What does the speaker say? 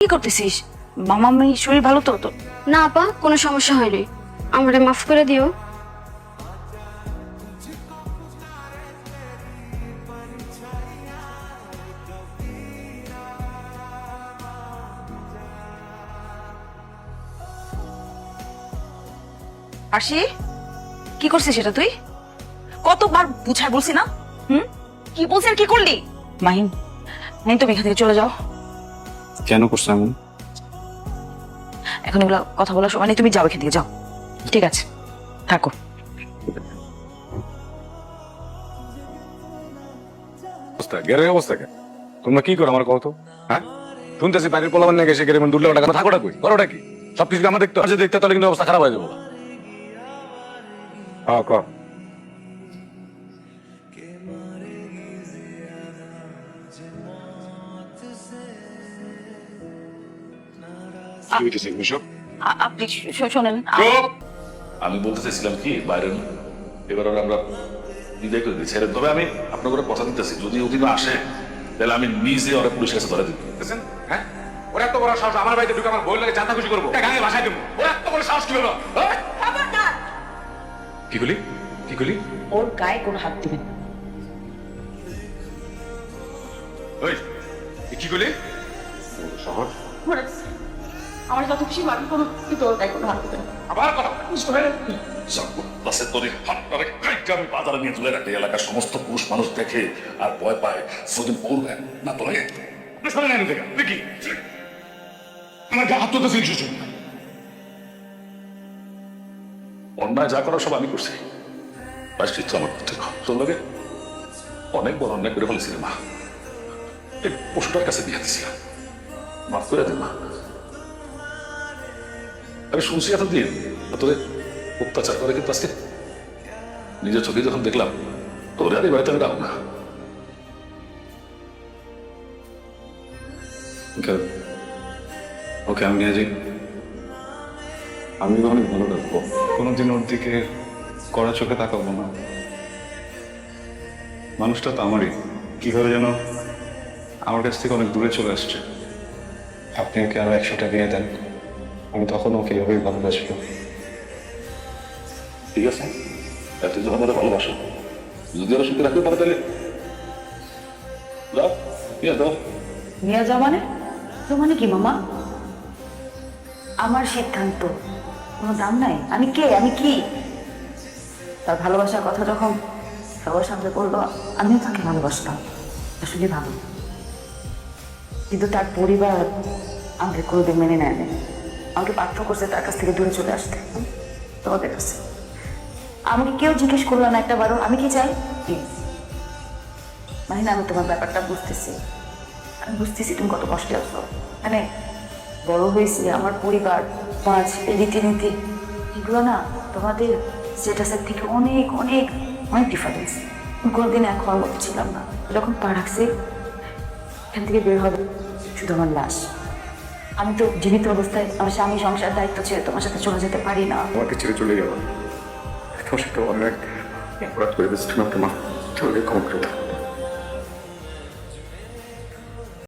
কি করতেছিস? মামা মেয়ে শরীর ভালো তো? না আপা, কোনো সমস্যা হয়নি, আমারে মাফ করে দিও। আরশি, কি করছিস সেটা তুই? কতবার বুঝায় বলছি না? কি বলছিস আর কি করলি? মাহিন, মাহিন তুমি এখান থেকে চলে যাও। কেন করছো এমন? এখন এগুলো কথা বলার সময় নেই, তুমি যাও এখান থেকে, যাও। ঠিক আছে, থাকো। অবস্থা গেরের অবস্থা কে? তোমরা কি করো আমার কত? হ্যাঁ, শুনতেছি বাড়ির পোলাবান নিয়ে গেছে গেরে 2 লাখ টাকা থাকোটা কই? করোটা কি? সবকিছু আমার দেখতে আছে, দেখতে তাহলে কিন্তু অবস্থা খারাপ হয়ে যাবো। হ্যাঁ কর। কি হইতেছে এসব? আপনি শোনেন, আমি বলতে চাইছিলাম কি, বাইরের এবার ওরা আমরা বিদায় করে দিচ্ছি। তবে আমি আপনার করে কথা দিতেছি, যদি ওদিনও আসে তাহলে আমি নিজে ওরা পুলিশের কাছে ধরে দিব। দেখছেন? হ্যাঁ, ওরা এত বড় সাহস আমার বাড়িতে ঢুকে আমার বই লাগে জানতা খুশি করবো, গাঙে ভাষায় দেবো। ওরা এত বড় সাহস কি হলো? হ্যাঁ? কি করলি? কি করলি? ওর গায়ে কোনো হাত দিবেন না। ওই, এ কি করলি? শহর আমার যত খুশি মারুন, কোনো কিন্তু ওর গায়ে কোনো হাত দিবেন না। আবার কথা আমি বাজারে নিয়ে তুলে রাখি, এলাকার সমস্ত পুরুষ মানুষ দেখে আর ভয় পায়, সেদিন পড়বেন না তো লাগে। আপনি শোনেন না থেকে দেখি আমার গা হাত তুলতেছে কিছু। অন্যায় যা করার সব আমি করছি, প্রায়শ্চিত্ত আমার করতে তোর লাগে অনেক বড় অন্যায় করে ফেলেছিলাম। মা, এই পশুটার কাছে বিয়ে দিছিলাম, মাফ করে দে মা। আমি শুনছি এতদিন তোরে অত্যাচার করে, কিন্তু আজকে নিজের চোখে যখন দেখলাম তোরে আর এই বাড়িতে আমি রাখবো না। ওকে আমি নিয়ে যাই। আমি অনেক ভালো রাখবো, কোনোদিন ওর দিকে কড়া চোখে তাকাবো না। মানুষটা তো আমারই, কিভাবে যেন আমার কাছ থেকে অনেক দূরে চলে আসছে। আপনি ওকে আরো 100টা দিয়ে দেন, আমি তখন ওকে এভাবেই ভালোবাসবো। ঠিক আছে, এত যখন ওরা ভালোবাসো, যদি ওরা সুখে রাখতে পারে তাহলে দাও। নিয়ে যাও মানে? তো মানে কি মামা? আমার সিদ্ধান্ত কোনো দাম নাই? আমি কে, আমি কি? তার ভালোবাসার কথা যখন সবার সামনে বললো, আমিও তাকে ভালোবাসতাম, আসলে ভালো। কিন্তু তার পরিবার আমাকে কোনোদিন মেনে নেয়নি, আমাকে বাধ্য করছে তার কাছ থেকে দূরে চলে আসতে, তোমাদের কাছে। আমাকে কেউ জিজ্ঞেস করলো না একটা বারো আমি কি চাই। মানে আমি তোমার ব্যাপারটা বুঝতেছি, আমি বুঝতেছি তুমি কত কষ্টে আছো। মানে বড় হয়েছি, আমার পরিবার, সমাজ, রীতিনীতি, এগুলো না তোমাদের স্ট্যাটাসের থেকে অনেক অনেক অনেক ডিফারেন্স। কোনোদিন এক হওয়ার মতো ছিলাম না। যখন পা রাখছি এখান থেকে বের হবে শুধু আমার লাশ। আমি তো জীবিত অবস্থায় আমার স্বামী সংসার দায়িত্ব ছেড়ে তোমার সাথে চলে যেতে পারি না। আমাকে ছেড়ে চলে গেল, তোমার সাথে অনেক অপরাধ করে দিয়েছি, তুমি আমাকে মাফ করে ক্ষমা করে দাও।